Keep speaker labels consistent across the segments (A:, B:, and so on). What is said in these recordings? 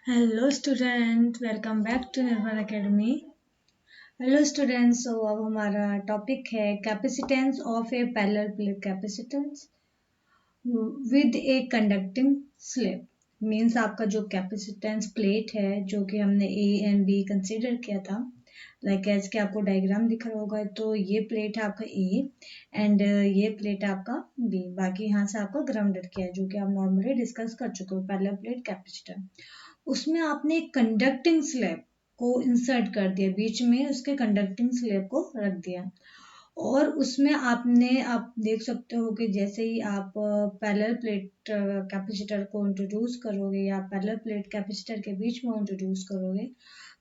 A: Hello student, welcome back to Nirmal academy. Hello student, so अब हमारा topic है capacitance of a parallel plate capacitance with a conducting slab. Means आपका जो capacitance plate है जो कि हमने ए एंड बी कंसीडर किया था, लाइक एज के आपको डायग्राम दिख रहा होगा, तो ये प्लेट है आपका ए एंड ये प्लेट है आपका बी। बाकी यहाँ से आपका ग्राउंडेड किया है जो कि आप नॉर्मली डिस्कस कर चुके हो पैरेलल प्लेट कैपेसिटर। उसमें आपने एक कंडक्टिंग स्लैब को इंसर्ट कर दिया, बीच में उसके कंडक्टिंग स्लैब को रख दिया और उसमें आपने आप देख सकते हो कि जैसे ही आप पैरेलल प्लेट कैपेसिटर को इंट्रोड्यूस करोगे या पैरेलल प्लेट कैपेसिटर के बीच में इंट्रोड्यूस करोगे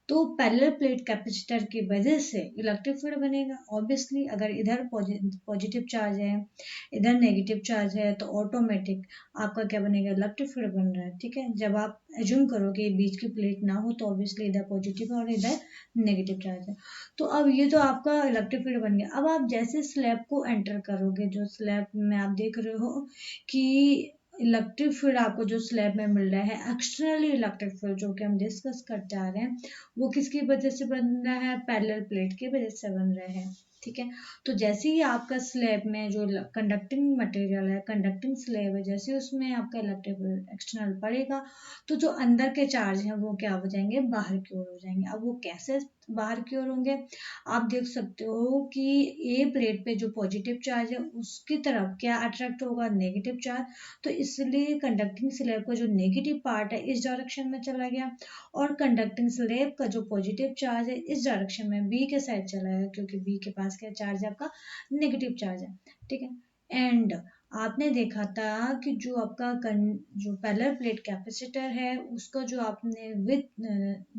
A: तो पैरेलल प्लेट कैपेसिटर की वजह से इलेक्ट्रिक फील्ड बनेगा। ऑब्वियसली अगर इधर पॉजिटिव चार्ज है, इधर नेगेटिव चार्ज है, तो ऑटोमेटिक आपका क्या बनेगा, इलेक्ट्रिक फील्ड बन रहा है। ठीक है, जब आप एज्यूम करोगे बीच की प्लेट ना हो तो ऑब्वियसली इधर पॉजिटिव है और इधर नेगेटिव चार्ज है। तो अब ये तो आपका इलेक्ट्रिक फील्ड बन गया। अब आप जैसे स्लैब को एंटर करोगे, जो स्लैब में आप देख रहे हो कि इलेक्ट्रिक फील्ड आपको जो स्लैब में मिल रहा है, एक्सटर्नली इलेक्ट्रिक फील्ड जो कि हम डिस्कस करते आ रहे हैं, वो किसकी वजह से बन रहा है, पैरेलल प्लेट की वजह से बन रहा है। ठीक है, तो जैसे ही आपका स्लैब में जो कंडक्टिंग मटेरियल है, कंडक्टिंग स्लैब है, जैसे उसमें आपका इलेक्ट्रिक फील्ड एक्सटर्नल पड़ेगा तो जो अंदर के चार्ज हैं वो क्या हो जाएंगे, बाहर की ओर हो जाएंगे। अब वो कैसे बाहर की ओर होंगे, आप देख सकते हो कि ए प्लेट पे जो पॉजिटिव चार्ज है उसकी तरफ क्या अट्रैक्ट होगा, नेगेटिव चार्ज। तो इसलिए कंडक्टिंग स्लैब का जो नेगेटिव पार्ट है इस डायरेक्शन में चला गया और कंडक्टिंग स्लैब का जो पॉजिटिव चार्ज है इस डायरेक्शन में बी के साइड चला गया, क्योंकि बी के पास क्या चार्ज है, आपका नेगेटिव चार्ज है। ठीक है, एंड आपने देखा था कि जो आपका जो पैरेलल प्लेट कैपेसिटर है उसका जो आपने विथ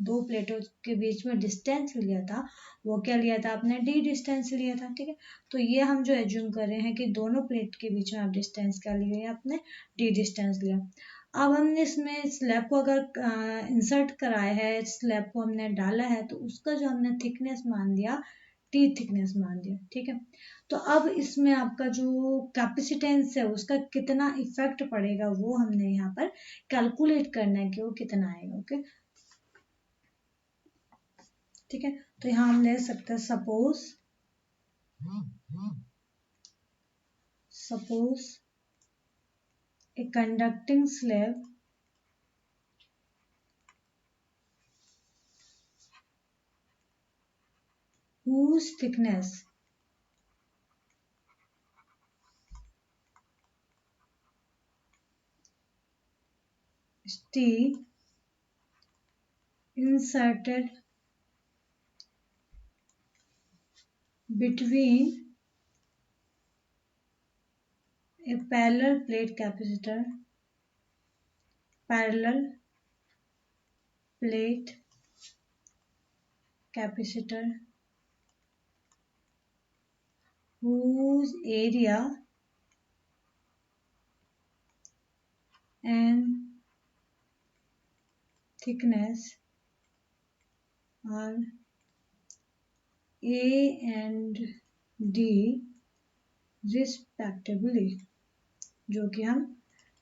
A: दो प्लेटों के बीच में डिस्टेंस लिया था, वो क्या लिया था आपने, डी डिस्टेंस लिया था। ठीक है, तो ये हम जो एज्यूम कर रहे हैं कि दोनों प्लेट के बीच में आप डिस्टेंस क्या लिए, आपने डी डिस्टेंस लिया। अब हमने इसमें स्लैब को अगर इंसर्ट कराया है, स्लैब को हमने डाला है, तो उसका जो हमने थिकनेस मान दिया, टी थिकनेस मान दिया। ठीक है, तो अब इसमें आपका जो कैपेसिटेंस है उसका कितना इफेक्ट पड़ेगा वो हमने यहाँ पर कैलकुलेट करना है कि वो कितना आएगा। ओके, ठीक है, तो यहाँ हम ले सकते हैं suppose a conducting slab whose thickness is T inserted between a parallel plate capacitor whose area and thickness are A and D respectively, जो कि हम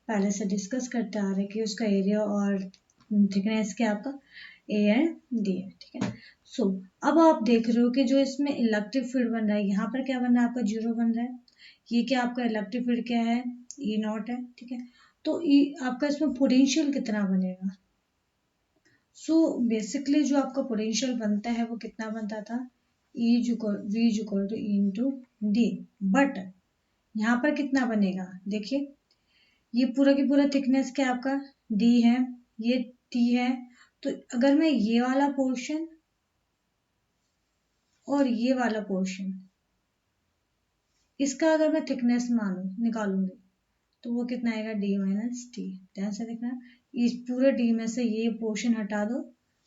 A: पहले से डिस्कस करते आ रहे हैं कि उसका एरिया और थिकनेस क्या आपका ए एंड डी है। ठीक है, सो अब आप देख रहे हो कि जो इसमें इलेक्ट्रिक फील्ड बन रहा है, यहाँ पर क्या बन रहा है, आपका जीरो बन रहा है। ये क्या आपका इलेक्ट्रिक फील्ड क्या है, ई नॉट है। ठीक है, तो ई आपका इसमें पोटेंशियल कितना बनेगा। सो बेसिकली जो आपका पोटेंशियल बनता है वो कितना बनता था, E V equal to E into D. But यहाँ पर कितना बनेगा, देखिए ये पूरा की पूरा थिकनेस क्या आपका डी है, ये टी है। तो अगर मैं ये वाला पोर्शन और ये वाला पोर्शन इसका अगर मैं थिकनेस निकालूंगी तो वो कितना आएगा, डी माइनस टी। ध्यान से देखना, इस पूरे डी में से ये पोर्शन हटा दो,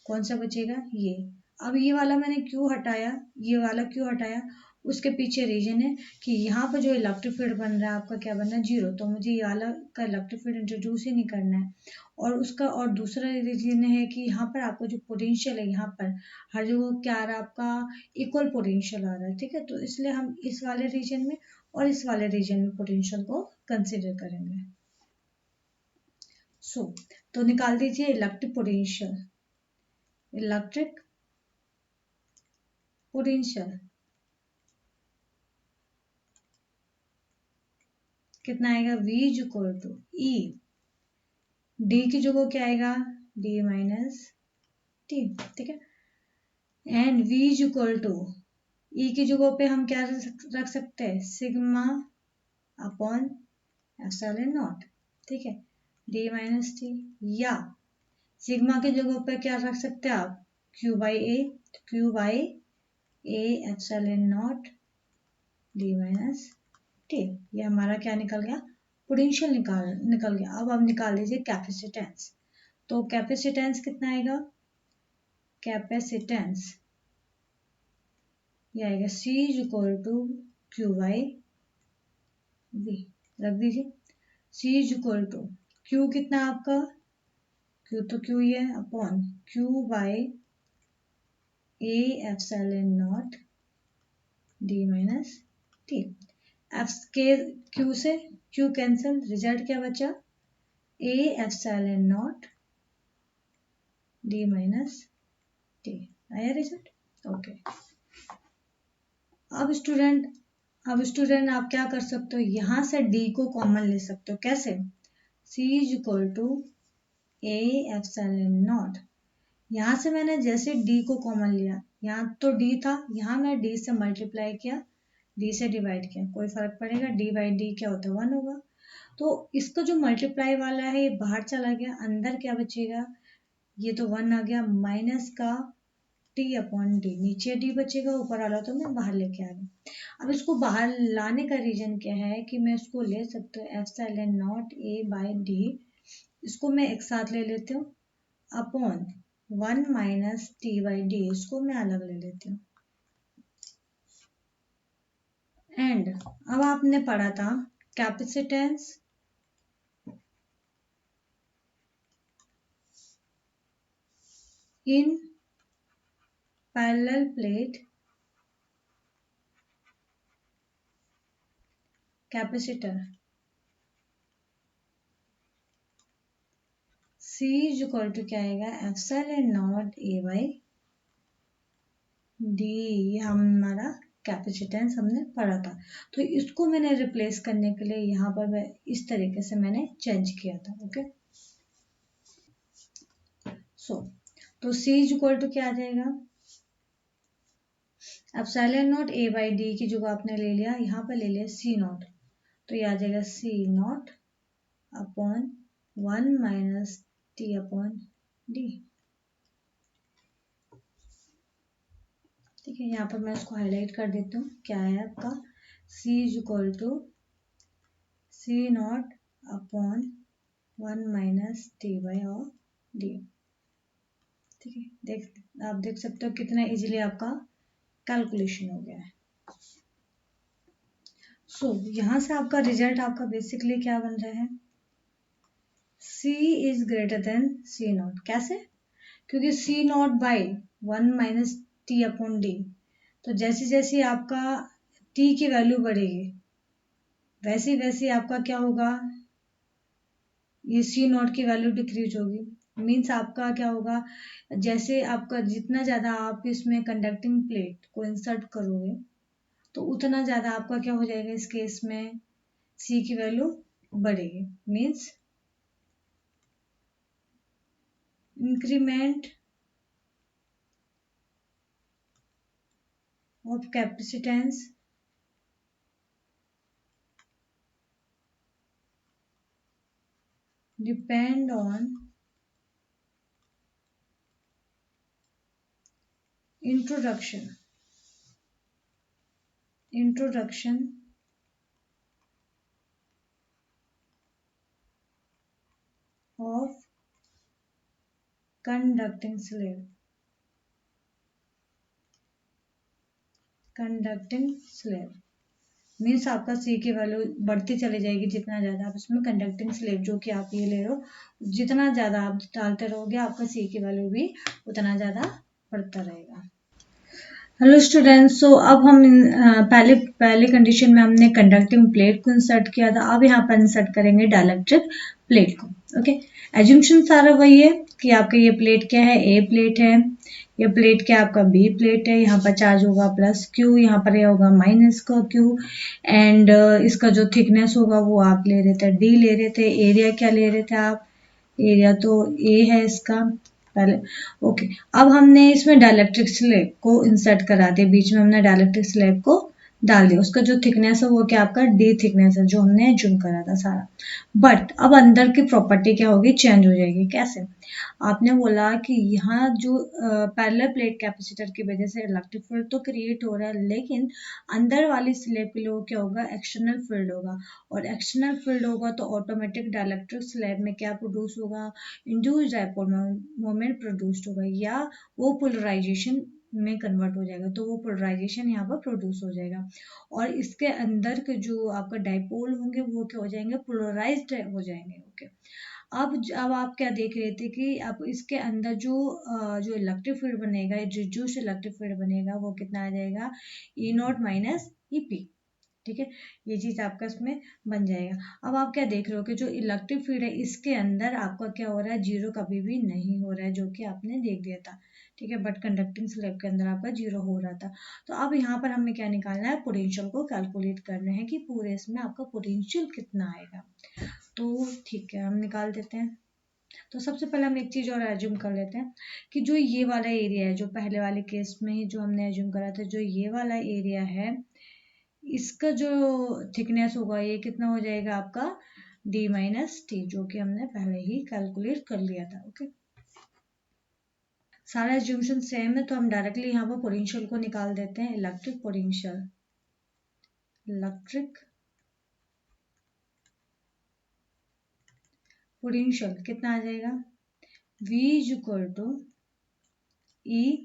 A: कौन सा बचेगा, ये। अब ये वाला मैंने क्यों हटाया, ये वाला क्यों हटाया, उसके पीछे रीजन है कि यहाँ पर जो इलेक्ट्रिक फील्ड बन रहा है आपका क्या बन रहा है, जीरो। तो मुझे ये वाला का इलेक्ट्रिक फील्ड इंट्रोड्यूस ही नहीं करना है। और उसका और दूसरा रीजन है कि यहाँ पर आपका जो पोटेंशियल है, यहाँ पर हर जगह क्या आ रहा है, आपका इक्वल पोटेंशियल आ रहा है। ठीक है, तो इसलिए हम इस वाले रीजन में और इस वाले रीजन में पोटेंशियल को कंसिडर करेंगे। तो निकाल दीजिए इलेक्ट्रिक पोटेंशियल कितना आएगा, V is equal to E, D की जगह क्या आएगा, D माइनस T, ठीक है। And V is equal to E की जगह पे हम क्या रख सकते हैं, सिग्मा अपॉन एप्सिलॉन नॉट, ठीक है, D माइनस T, या सिग्मा की जगह पे क्या रख सकते हैं आप, Q by A epsilon not D minus T। ये हमारा क्या निकल गया, पोटेंशियल निकल गया। अब आप निकाल लीजिए कैपेसिटेंस। तो कैपेसिटेंस कितना आएगा, कैपेसिटेंस ये आएगा C is equal to Q by V, रख दीजिए। C is equal to Q कितना आपका, Q तो Q ही है, upon Q by A epsilon not D minus T। एफ के Q से Q कैंसिल, रिजल्ट क्या बचा, A epsilon not D minus T, आया रिजल्ट, ओके। अब स्टूडेंट आप क्या कर सकते हो, यहां से D को कॉमन ले सकते हो, कैसे, C is equal to A epsilon not, यहाँ से मैंने जैसे D को कॉमन लिया, यहाँ तो D था, यहाँ मैं D से मल्टीप्लाई किया, D से डिवाइड किया, कोई फर्क पड़ेगा, D बाई D क्या होता है, 1 होगा। तो इसका जो मल्टीप्लाई वाला है ये बाहर चला गया, अंदर क्या बचेगा, ये तो 1 आ गया, माइनस का T अपॉन D, नीचे D बचेगा, ऊपर वाला तो मैं बाहर लेके आ गई। अब इसको बाहर लाने का रीजन क्या है कि मैं इसको ले सकती हूँ epsilon not A by D, इसको मैं एक साथ ले लेती हूँ, upon 1 minus T by D, इसको मैं अलग ले लेती हूँ। एंड अब आपने पढ़ा था capacitance in parallel plate capacitor, C is equal to क्या आएगा, epsilon not A by D, ये हमारा कैपेसिटेंस हमने पढ़ा था। तो इसको मैंने रिप्लेस करने के लिए यहाँ पर मैं इस तरीके से मैंने चेंज किया था, ओके। तो C इज इक्वल टू क्या आ जाएगा, epsilon not A by D की जगह आपने ले लिया, यहाँ पर ले लिया C नॉट, तो ये आ जाएगा C not upon 1 minus T upon D, ठीक है। यहाँ पर मैं इसको हाईलाइट कर देती हूँ, क्या है आपका, C is equal to C not upon 1 minus T by D, ठीक है। आप देख सकते हो कितना इजीली आपका कैलकुलेशन हो गया है। यहाँ से आपका रिजल्ट आपका बेसिकली क्या बन रहा है, C is greater than C not, कैसे, क्योंकि C not by 1 minus T upon D, तो जैसे जैसे आपका T की वैल्यू बढ़ेगी वैसे वैसे आपका क्या होगा, ये C नॉट की वैल्यू डिक्रीज होगी, मीन्स आपका क्या होगा, जैसे आपका जितना ज़्यादा आप इसमें कंडक्टिंग प्लेट को इंसर्ट करोगे तो उतना ज़्यादा आपका क्या हो जाएगा, इस केस में C की वैल्यू बढ़ेगी, means increment of capacitance depend on introduction of conducting slave means आपका C की वैल्यू बढ़ती चली जाएगी, जितना ज़्यादा आप इसमें कंडक्टिंग स्लेव जो कि आप ये ले रहे हो, जितना ज़्यादा आप डालते रहोगे आपका C की वैल्यू भी उतना ज़्यादा बढ़ता रहेगा। हेलो स्टूडेंट्स, सो अब हम पहले पहले कंडीशन में हमने कंडक्टिंग प्लेट को इंसर्ट किया था। अब यहाँ पर इंसर्ट करेंगे डाइलेक्ट्रिक प्लेट को। ओके, एज्यूमशन सारा वही है कि आपका ये प्लेट क्या है, ए प्लेट है। ये प्लेट क्या आपका बी प्लेट है। यहाँ पर चार्ज होगा प्लस क्यू, यहाँ पर ये होगा माइनस का क्यू। एंड इसका जो थिकनेस होगा वो आप ले रहे थे डी ले रहे थे। एरिया क्या ले रहे थे आप, एरिया तो ए है इसका पहले। ओके, अब हमने इसमें डाइलेक्ट्रिक स्लैब को इंसर्ट करा दिया, बीच में हमने डाइलेक्ट्रिक स्लैब को डाल दिया। उसका जो थिकनेस है वो क्या आपका डी थिकनेस है, जो हमने जूम करा था सारा। बट अब अंदर की प्रॉपर्टी क्या होगी, चेंज हो जाएगी। कैसे? आपने बोला कि यहाँ जो पैरेलल प्लेट कैपेसिटर की वजह से इलेक्ट्रिक फील्ड तो क्रिएट हो रहा है, लेकिन अंदर वाली स्लैब के लिए क्या होगा, एक्सटर्नल फील्ड होगा। और एक्सटर्नल फील्ड होगा तो ऑटोमेटिक डाइलेक्ट्रिक स्लैब में क्या प्रोड्यूस होगा, इंड्यूस्ड डाइपोल मोमेंट प्रोड्यूस्ड होगा, या वो पोलराइजेशन में कन्वर्ट हो जाएगा। तो वो पोलराइजेशन यहाँ पर प्रोड्यूस हो जाएगा, और इसके अंदर के जो आपका डाइपोल होंगे वो क्या हो जाएंगे, पोलराइज्ड हो जाएंगे। ओके, अब आप क्या देख रहे थे कि आप इसके अंदर जो इलेक्ट्रिक फील्ड बनेगा, जो इलेक्ट्रिक फील्ड बनेगा वो कितना आ जाएगा, ई नॉट माइनस ई पी। ठीक है, ये चीज आपका इसमें बन जाएगा। अब आप क्या देख रहे हो कि जो इलेक्ट्रिक फील्ड है इसके अंदर आपका क्या हो रहा है, जीरो कभी भी नहीं हो रहा है, जो कि आपने देख दिया था। ठीक है, बट कंडक्टिंग स्लैब के अंदर आपका जीरो हो रहा था। तो अब यहाँ पर हमें क्या निकालना है, पोटेंशियल को कैलकुलेट करना है कि पूरे इसमें आपका पोटेंशियल कितना आएगा। तो ठीक है, हम निकाल देते हैं। तो सबसे पहले हम एक चीज और एज्यूम कर लेते हैं कि जो ये वाला एरिया है, जो पहले वाले केस में ही जो हमने एज्यूम करा था, जो ये वाला एरिया है इसका जो थिकनेस होगा ये कितना हो जाएगा आपका, डी माइनस टी, जो कि हमने पहले ही कैलकुलेट कर लिया था। ओके, सारा एज्यूमशन सेम है, तो हम डायरेक्टली यहाँ पर पोटेंशियल को निकाल देते हैं। इलेक्ट्रिक पोटेंशियल, इलेक्ट्रिक पोटेंशियल कितना आ जाएगा, V is equal to E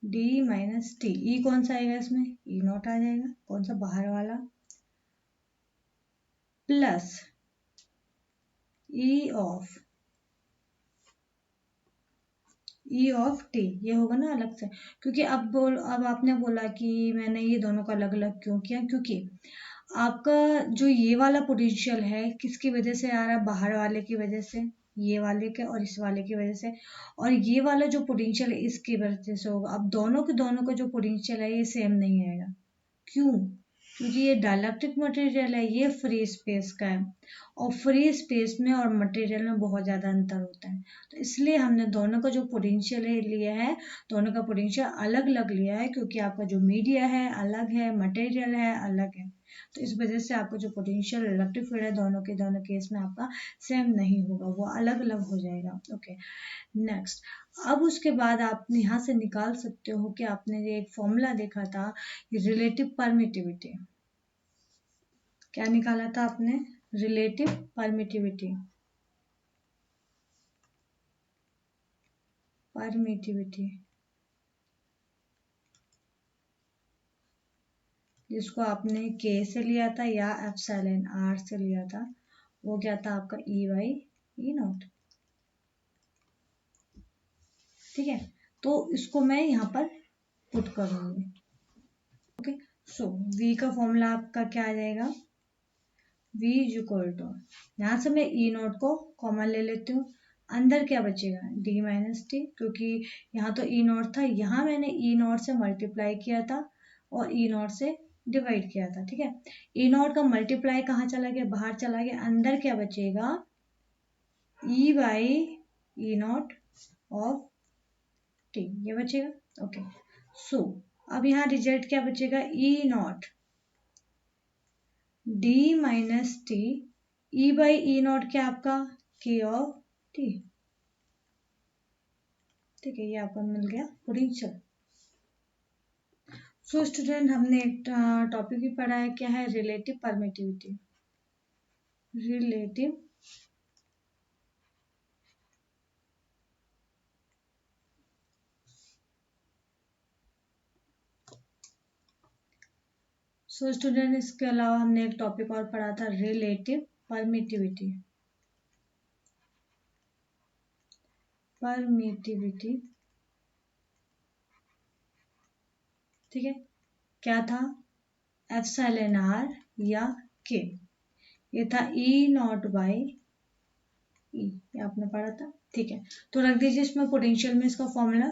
A: D minus T. E कौन सा आएगा इसमें, ई नॉट आ जाएगा, कौन सा बाहर वाला, plus E of E of T, ये होगा ना अलग से। क्योंकि अब आपने बोला कि मैंने ये दोनों का अलग अलग क्यों किया, क्योंकि आपका जो ये वाला पोटेंशियल है किसकी वजह से आ रहा है, बाहर वाले की वजह से, ये वाले के और इस वाले की वजह से। और ये वाला जो पोटेंशियल है इसकी वजह से होगा। अब दोनों का जो पोटेंशियल है ये सेम नहीं आएगा। क्यों? क्योंकि ये डाइलेक्ट्रिक मटेरियल है, ये फ्री स्पेस का है, और फ्री स्पेस में और मटेरियल में बहुत ज़्यादा अंतर होता है। तो इसलिए हमने दोनों का जो पोटेंशियल है लिया है, दोनों का पोटेंशियल अलग अलग लिया है, क्योंकि आपका जो मीडिया है अलग है, मटेरियल है अलग है। तो इस वजह से आपका जो पोटेंशियल इलेक्ट्रिक फील्ड है दोनों केस में आपका सेम नहीं होगा, वो अलग अलग हो जाएगा। Okay, next. अब उसके बाद आप यहाँ से निकाल सकते हो कि आपने ये एक फॉर्मूला देखा था, रिलेटिव परमिटिविटी। क्या निकाला था आपने, रिलेटिव परमिटिविटी, परमिटिविटी, जिसको आपने के से लिया था या एप्सिलॉन आर से लिया था। वो क्या था आपका, ई बाई ई नॉट। ठीक है, तो इसको मैं यहाँ पर पुट करूंगी। ओके, सो वी का फॉर्मूला आपका क्या आ जाएगा, v इज इक्वल टू, यहाँ से मैं ई नोट को कॉमन ले लेती हूँ। अंदर क्या बचेगा, d माइनस टी, क्योंकि यहाँ तो ई नॉट था, यहाँ मैंने ई नॉट से मल्टीप्लाई किया था और ई नॉट से डिवाइड किया था। ठीक है, ई नॉट का मल्टीप्लाई कहाँ चला गया, बाहर चला गया। अंदर क्या बचेगा, E by E naught of T, ये बचेगा। ओके, सो अब यहाँ रिजल्ट क्या बचेगा, E not D minus T, E by E naught क्या आपका, के ऑफ टी। ठीक है, ये आपका मिल गया पोटेंशियल। सो स्टूडेंट, हमने एक टॉपिक भी पढ़ा है, क्या है, relative permittivity. Relative so student, इसके अलावा हमने एक टॉपिक और पढ़ा था, रिलेटिव परमिटिविटी। परमिटिविटी ठीक है, क्या था, एप्सिलॉन आर या के, ये था ई नॉट बाई ई, ये आपने पढ़ा था। ठीक है, तो रख दीजिए इसमें पोटेंशियल में इसका फॉर्मूला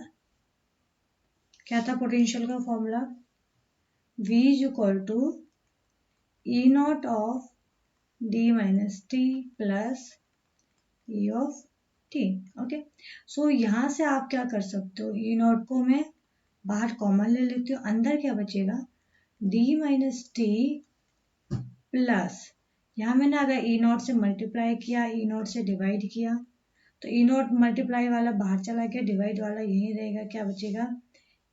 A: क्या था, पोटेंशियल का formula V is equal to E naught of D minus T plus E of T. Okay, so यहाँ से आप क्या कर सकते हो, ई नॉट को मैं बाहर कॉमन ले लेती हूँ, अंदर क्या बचेगा, डी माइनस टी प्लस, यहाँ मैंने अगर ई नॉट से मल्टीप्लाई किया, ई नॉट से डिवाइड किया, तो ई नॉट मल्टीप्लाई वाला बाहर चला गया, डिवाइड वाला यही रहेगा, क्या बचेगा,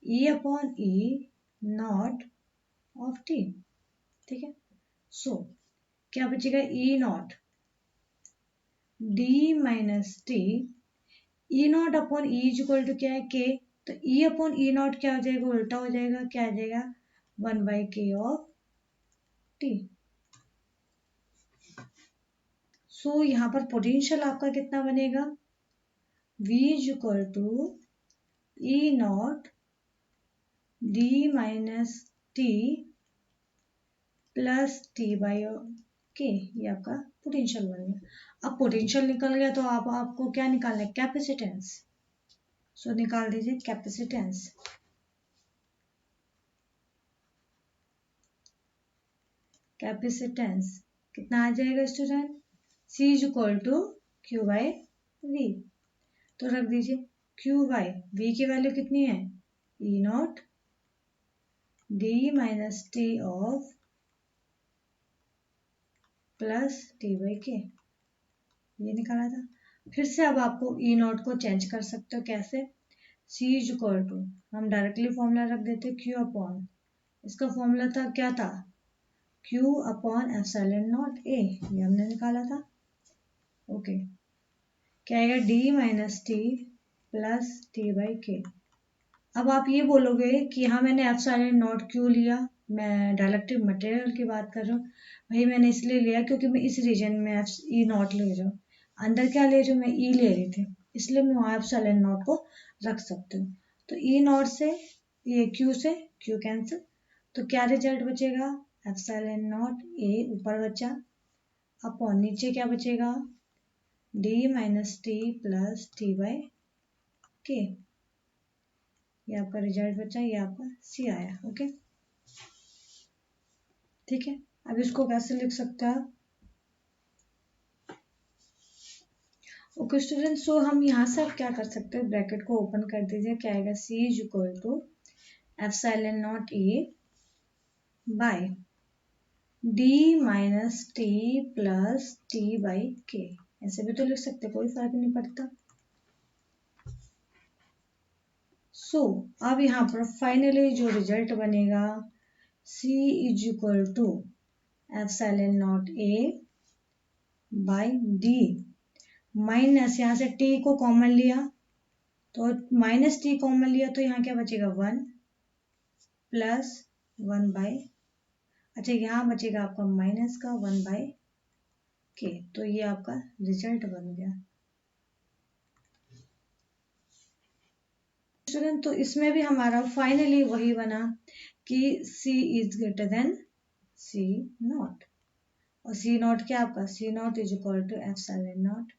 A: E upon E naught of T. ठीक है, सो क्या बचेगा, E not D minus T, E naught upon E is equal to क्या है, के, तो ई अपॉन ई नॉट क्या हो जाएगा, उल्टा हो जाएगा, क्या आ जाएगा, 1/k ऑफ टी। सो यहाँ पर पोटेंशियल आपका कितना बनेगा, V is equal to E not D minus T plus T by K, ये आपका पोटेंशियल बन गया। अब पोटेंशियल निकल गया तो आपको क्या निकालना है, कैपेसिटेंस। सो निकाल दीजिए कैपेसिटेंस। कैपेसिटेंस कितना आ जाएगा student, C is equal to Q by V, तो रख दीजिए क्यू बाई वी की वैल्यू कितनी है, E not D minus T of plus T by K, ये निकाला था। फिर से अब आपको ई नॉट को चेंज कर सकते हो, कैसे, C इज इक्वल टू, हम डायरेक्टली फॉर्मूला रख देते Q अपॉन, इसका फॉर्मूला था क्या था, Q upon epsilon not A, ये हमने निकाला था। ओके, क्या आएगा, D minus T plus T by के। अब आप ये बोलोगे कि हाँ मैंने एप्सिलॉन नॉट क्यों लिया, मैं डायलेक्ट्रिक मटेरियल की बात कर रहा हूँ, भाई मैंने इसलिए लिया क्योंकि मैं इस रीजन में ई नॉट ले रहा हूँ, अंदर क्या ले रही हूँ, मैं ई ले रही थी, इसलिए मैं वहाँ एप्सिलॉन नॉट को रख सकती हूँ। तो ई नॉट से ये क्यू से क्यू कैंसिल, तो क्या रिजल्ट बचेगा, एप्सिलॉन नॉट ए ऊपर बचा, अपॉन नीचे क्या बचेगा, D minus T plus T by K, ये आपका रिजल्ट बचा, ये आपका सी आया। ओके, ठीक है, अब इसको कैसे लिख सकते हैं आप, ओके स्टूडेंट, सो हम यहाँ से आप क्या कर सकते हैं, ब्रैकेट को ओपन कर दीजिए, क्या आएगा, C is equal to epsilon not A by D minus T plus T by K, ऐसे भी तो लिख सकते हैं, कोई फर्क नहीं पड़ता। सो अब यहाँ पर फाइनली जो रिजल्ट बनेगा, C is equal to epsilon not A by D minus, यहाँ से t को कॉमन लिया तो माइनस टी कॉमन लिया, तो यहाँ क्या बचेगा, 1 प्लस 1 बाई, अच्छा यहाँ बचेगा आपका माइनस का 1 बाई के, तो ये आपका रिजल्ट बन गया स्टूडेंट। तो इसमें भी हमारा फाइनली वही बना कि C is greater than C not, और C नॉट क्या आपका, C not is equal to epsilon not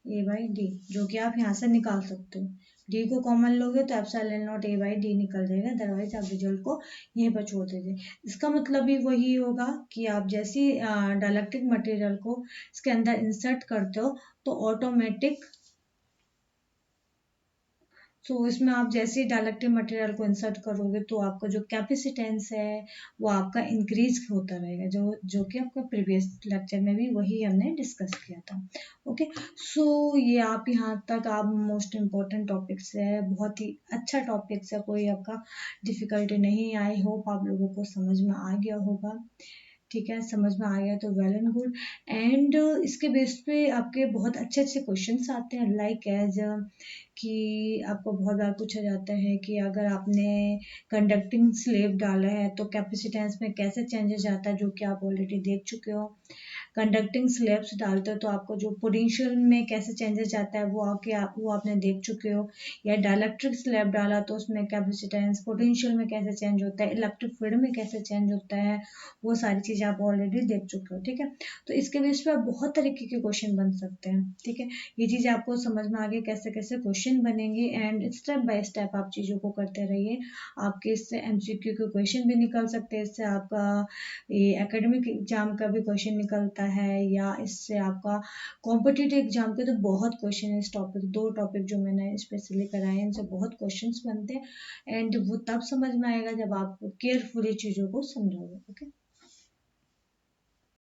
A: A by D, जो कि आप यहाँ से निकाल सकते हो, डी को कॉमन लोगे तो epsilon not A by D निकल जाएगा, अदरवाइज आप रिजल्ट को यहीं पर छोड़ दीजिए। इसका मतलब भी वही होगा कि आप जैसी डायलेक्ट्रिक मटेरियल को इसके अंदर इंसर्ट करते हो तो ऑटोमेटिक, तो इसमें आप जैसे डायलेक्ट्रिक मटेरियल को इंसर्ट करोगे तो आपका जो कैपेसिटेंस है वो आपका इंक्रीज होता रहेगा, जो कि आपका प्रीवियस लेक्चर में भी वही हमने डिस्कस किया था। ओके, सो ये आप यहाँ तक आप मोस्ट इम्पोर्टेंट टॉपिक्स है, बहुत ही अच्छा टॉपिक्स है, कोई आपका डिफिकल्टी नहीं, आई होप आप लोगों को समझ में आ गया होगा। ठीक है, समझ में आ गया तो वेल एंड गुड, एंड इसके बेस पे आपके बहुत अच्छे अच्छे क्वेश्चंस आते हैं, लाइक एज कि आपको बहुत बार पूछा जाता है कि अगर आपने कंडक्टिंग स्लेब डाला है तो कैपेसिटेंस में कैसे चेंजेस आता है, जो कि आप ऑलरेडी देख चुके हो। कंडक्टिंग स्लैब्स डालते हो तो आपको जो पोटेंशियल में कैसे चेंजेस जाता है वो आपने देख चुके हो, या डाइलेक्ट्रिक स्लैब डाला तो उसमें कैपेसिटेंस पोटेंशियल में कैसे चेंज होता है, इलेक्ट्रिक फील्ड में कैसे चेंज होता है, वो सारी चीज़ें आप ऑलरेडी देख चुके हो। ठीक है, तो इसके बेस पे आप बहुत तरीके के क्वेश्चन बन सकते हैं। ठीक है, ये चीज़ें आपको समझ में आ गई कैसे कैसे क्वेश्चन बनेंगे, एंड स्टेप बाय स्टेप आप चीज़ों को करते रहिए। आपके इससे एमसीक्यू के क्वेश्चन भी निकल सकते हैं, इससे आपका ये एकेडमिक एग्जाम का भी क्वेश्चन निकलता है, या इससे आपका कॉम्पिटिटिव एग्जाम के तो बहुत क्वेश्चन है। इस टॉपिक, 2 टॉपिक जो मैंने स्पेशली कराए हैं, इनसे बहुत क्वेश्चंस बनते हैं, एंड वो तब समझ में आएगा जब आप केयरफुली चीज़ों को समझोगे। ओके।